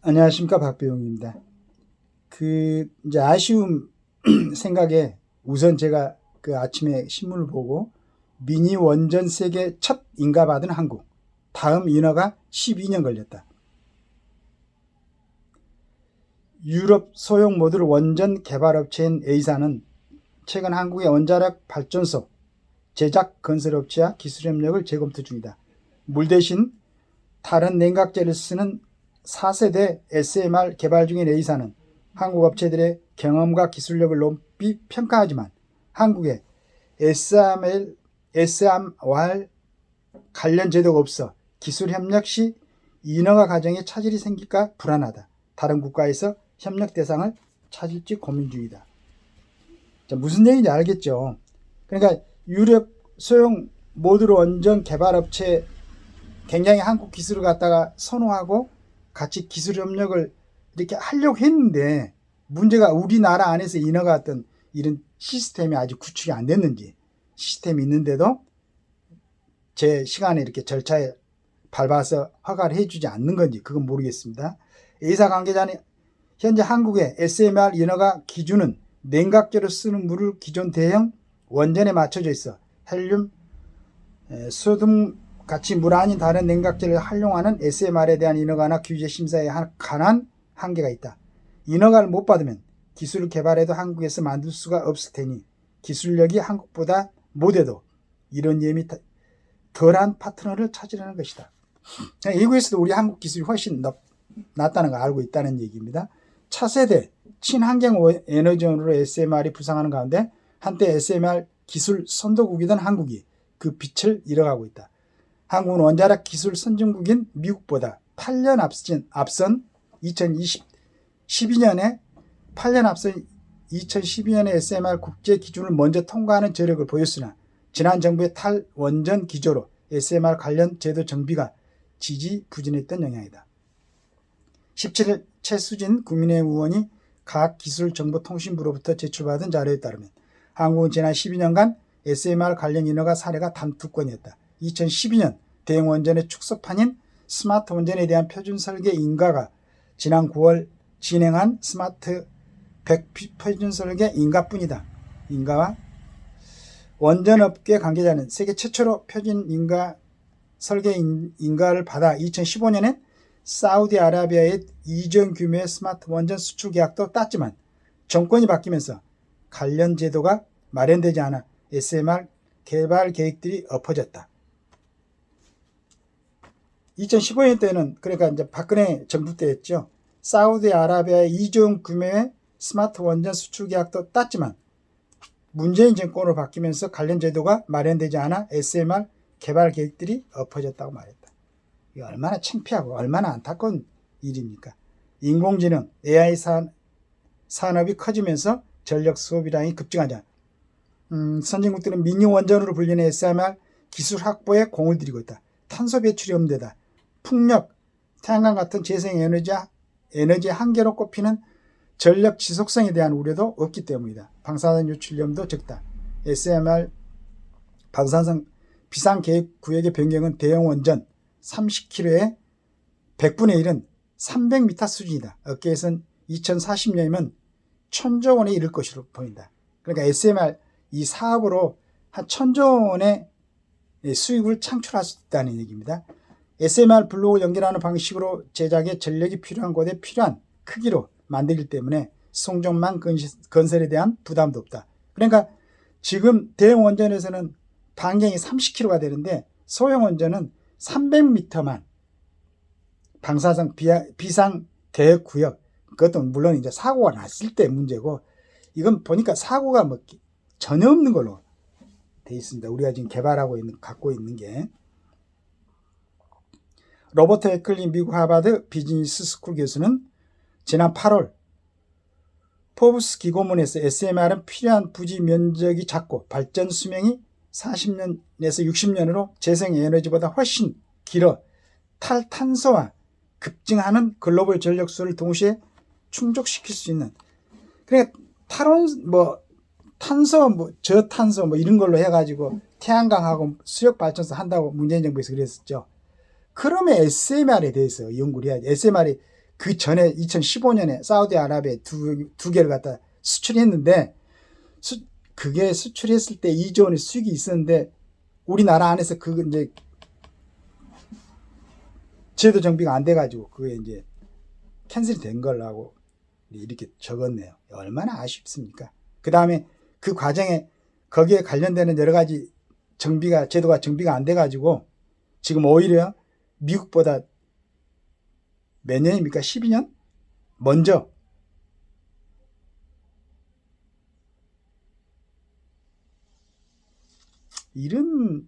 안녕하십니까, 박배용입니다. 이제 아쉬움 생각에 우선 제가 아침에 신문을 보고 미니 원전 세계 첫 인가받은 한국. 다음 인허가 12년 걸렸다. 유럽 소형 모듈 원전 개발업체인 A사는 최근 한국의 원자력 발전소 제작 건설업체와 기술 협력을 재검토 중이다. 물 대신 다른 냉각제를 쓰는 4세대 SMR 개발 중인 A사는 한국 업체들의 경험과 기술력을 높이 평가하지만 한국에 SMR 관련 제도가 없어 기술 협력 시 인허가 과정에 차질이 생길까 불안하다. 다른 국가에서 협력 대상을 찾을지 고민 중이다. 자, 무슨 얘기인지 알겠죠? 그러니까 유럽 소형 모듈 원전 개발 업체 굉장히 한국 기술을 갖다가 선호하고 같이 기술 협력을 이렇게 하려고 했는데 문제가 우리나라 안에서 인허가 어떤 이런 시스템이 아직 구축이 안 됐는지 시스템이 있는데도 제 시간에 이렇게 절차에 밟아서 허가를 해주지 않는 건지 그건 모르겠습니다. A사 관계자는 현재 한국의 SMR 인허가 기준은 냉각제로 쓰는 물을 기존 대형 원전에 맞춰져 있어 헬륨, 소듐 같이 물 아닌 다른 냉각제를 활용하는 SMR에 대한 인허가나 규제 심사에 관한 한계가 있다. 인허가를 못 받으면 기술을 개발해도 한국에서 만들 수가 없을 테니 기술력이 한국보다 못해도 이런 점이 덜한 파트너를 찾으려는 것이다. 외국에서도 우리 한국 기술이 훨씬 낫다는 걸 알고 있다는 얘기입니다. 차세대 친환경 에너지원으로 SMR이 부상하는 가운데 한때 SMR 기술 선도국이던 한국이 그 빛을 잃어가고 있다. 한국은 원자력 기술 선진국인 미국보다 8년 앞선 2012년에 SMR 국제 기준을 먼저 통과하는 저력을 보였으나 지난 정부의 탈원전 기조로 SMR 관련 제도 정비가 지지부진했던 영향이다. 17일 최수진 국민의힘 의원이 과학기술정보통신부로부터 제출받은 자료에 따르면 한국은 지난 12년간 SMR 관련 인허가 사례가 단 2건이었다. 2012년 대형 원전의 축소판인 스마트 원전에 대한 표준 설계 인가가 지난 9월 진행한 스마트 100 표준 설계 인가뿐이다. 인가와 원전업계 관계자는 세계 최초로 표준 인가 설계 인가를 받아 2015년엔 사우디아라비아의 이전 규모의 스마트 원전 수출 계약도 땄지만 정권이 바뀌면서 관련 제도가 마련되지 않아 SMR 개발 계획들이 엎어졌다. 2015년 때는 그러니까 이제 박근혜 정부 때였죠. 사우디아라비아의 이전 규모의 스마트 원전 수출 계약도 땄지만 문재인 정권으로 바뀌면서 관련 제도가 마련되지 않아 SMR 개발 계획들이 엎어졌다고 말했다. 이게 얼마나 창피하고 얼마나 안타까운 일입니까? 인공지능, AI 산업이 커지면서 전력 소비량이 급증하자 선진국들은 미니 원전으로 불리는 SMR 기술 확보에 공을 들이고 있다. 탄소 배출이 없는 데다 풍력, 태양광 같은 재생에너지의 한계로 꼽히는 전력 지속성에 대한 우려도 없기 때문이다. 방사선 유출 위험도 적다. SMR 방사선 비상계획 구역의 변경은 대형 원전 30km의 100분의 1은 300m 수준이다. 업계에서는 2040년이면 1000조 원에 이를 것으로 보인다. 그러니까 SMR 이 사업으로 한 1000조 원의 수익을 창출할 수 있다는 얘기입니다. SMR 블록을 연결하는 방식으로 제작에 전력이 필요한 곳에 필요한 크기로 만들기 때문에 송정망 건설에 대한 부담도 없다. 그러니까 지금 대형 원전에서는 반경이 30km가 되는데 소형 원전은 300m만 방사성 비상 계획 구역, 그것도 물론 이제 사고가 났을 때 문제고 이건 보니까 사고가 뭐 전혀 없는 걸로 돼 있습니다. 우리가 지금 갖고 있는 게. 로버트 에클리 미국 하버드 비즈니스 스쿨 교수는 지난 8월 포브스 기고문에서 SMR은 필요한 부지 면적이 작고 발전 수명이 40년에서 60년으로 재생에너지보다 훨씬 길어 탈탄소와 급증하는 글로벌 전력 수요를 동시에 충족시킬 수 있는, 그러니까 탄소, 저탄소 이런 걸로 해가지고 태양광하고 수력 발전소 한다고 문재인 정부에서 그랬었죠. 그러면 SMR에 대해서 연구를 해야지. SMR이 그 전에 2015년에 사우디아라비아에 두 개를 갖다 수출했는데 그게 수출했을 때 2조 원의 수익이 있었는데 우리나라 안에서 그 이제 제도 정비가 안 돼가지고 그게 이제 캔슬이 된 걸라고 이렇게 적었네요. 얼마나 아쉽습니까? 그 다음에 그 과정에 거기에 관련되는 여러 가지 제도가 정비가 안 돼가지고 지금 오히려 미국보다 몇 년입니까? 12년? 먼저 이런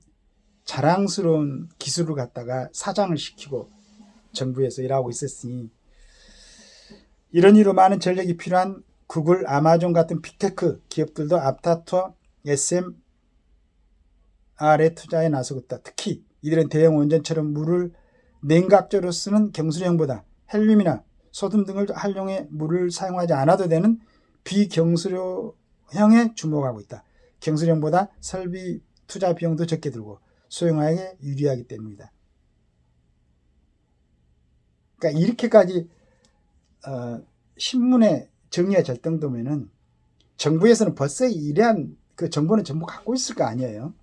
자랑스러운 기술을 갖다가 사장을 시키고 정부에서 일하고 있었으니 이런 이유로 많은 전력이 필요한 구글, 아마존 같은 빅테크 기업들도 앞다투어 SMR에 투자에 나서고 있다. 특히 이들은 대형 원전처럼 물을 냉각조로 쓰는 경수료형보다 헬륨이나 소듐 등을 활용해 물을 사용하지 않아도 되는 비경수료형에 주목하고 있다. 경수료형보다 설비 투자 비용도 적게 들고 소형화에 유리하기 때문이다. 그러니까 이렇게까지 신문에 정리가 될 정도면은 정부에서는 벌써 이러한 그 정보는 전부 갖고 있을 거 아니에요.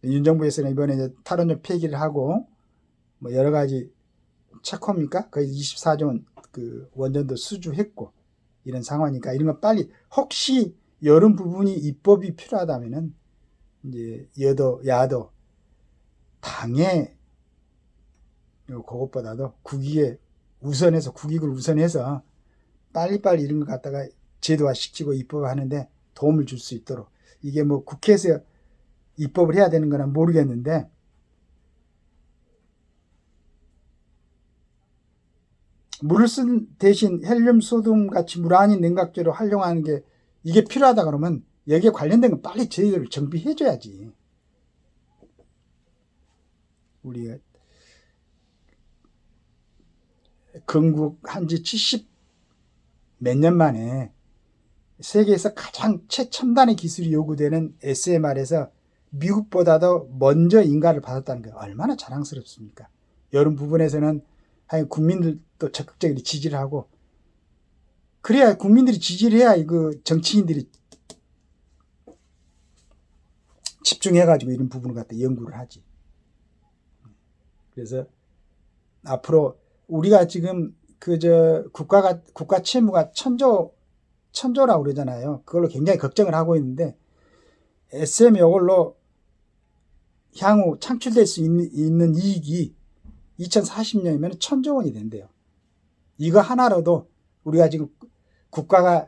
윤 정부에서는 이번에 이제 탈원전 폐기를 하고 뭐 여러 가지 체코입니까? 거의 24조 원 그 원전도 수주했고 이런 상황이니까 이런 거 빨리 혹시 이런 부분이 입법이 필요하다면은 이제 여도 야도 당의 그것보다도 국익을 우선해서 빨리빨리 이런 거 갖다가 제도화 시키고 입법하는데 도움을 줄 수 있도록 이게 뭐 국회에서 입법을 해야 되는 거는 모르겠는데 물을 쓴 대신 헬륨, 소듐 같이 물 아닌 냉각조로 활용하는 게 이게 필요하다 그러면 여기에 관련된 건 빨리 저희들을 정비해 줘야지. 우리가 건국한 지 70 몇 년 만에 세계에서 가장 최첨단의 기술이 요구되는 SMR에서 미국보다도 먼저 인가를 받았다는 게 얼마나 자랑스럽습니까? 이런 부분에서는 국민들도 적극적으로 지지를 하고 그래야 국민들이 지지를 해야 그 정치인들이 집중해가지고 이런 부분을 갖다 연구를 하지. 그래서 앞으로 우리가 지금 국가 채무가 천조라고 그러잖아요. 그걸로 굉장히 걱정을 하고 있는데 SM 이걸로 향후 창출될 수 있는 이익이 2040년이면 1,000조 원이 된대요. 이거 하나로도 우리가 지금 국가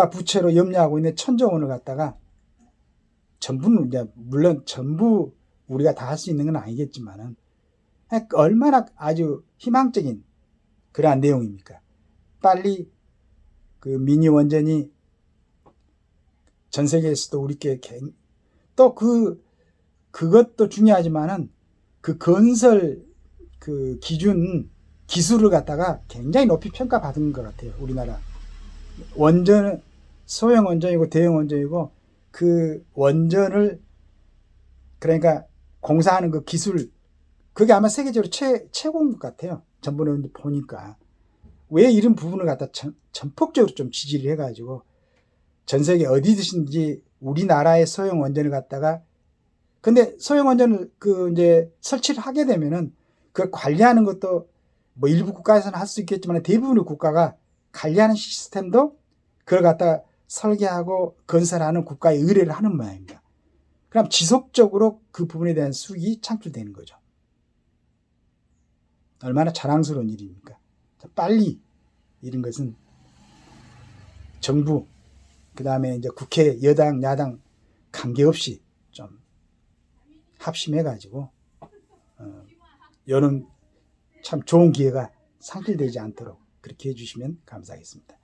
부채로 염려하고 있는 1,000조 원을 갖다가 전부는 이제 물론 전부 우리가 다 할 수 있는 건 아니겠지만은 얼마나 아주 희망적인 그러한 내용입니까? 빨리 그 미니 원전이 전 세계에서도 우리께 또 그것도 중요하지만은 그 건설 그 기술을 갖다가 굉장히 높이 평가받은 것 같아요. 우리나라 원전은 소형 원전이고 대형 원전이고 그 원전을 그러니까 공사하는 그 기술 그게 아마 세계적으로 최고인 것 같아요. 전번에 보니까 왜 이런 부분을 갖다 전폭적으로 좀 지지를 해가지고 전 세계 어디든지 우리나라의 소형 원전을 갖다가 근데 소형 원전을 이제 설치를 하게 되면은 그 관리하는 것도 뭐 일부 국가에서는 할 수 있겠지만 대부분의 국가가 관리하는 시스템도 그걸 갖다가 설계하고 건설하는 국가에 의뢰를 하는 모양입니다. 그럼 지속적으로 그 부분에 대한 수익이 창출되는 거죠. 얼마나 자랑스러운 일입니까? 빨리 이런 것은 정부, 그 다음에 이제 국회, 여당, 야당 관계없이 좀 합심해가지고, 이런 참 좋은 기회가 상실되지 않도록 그렇게 해주시면 감사하겠습니다.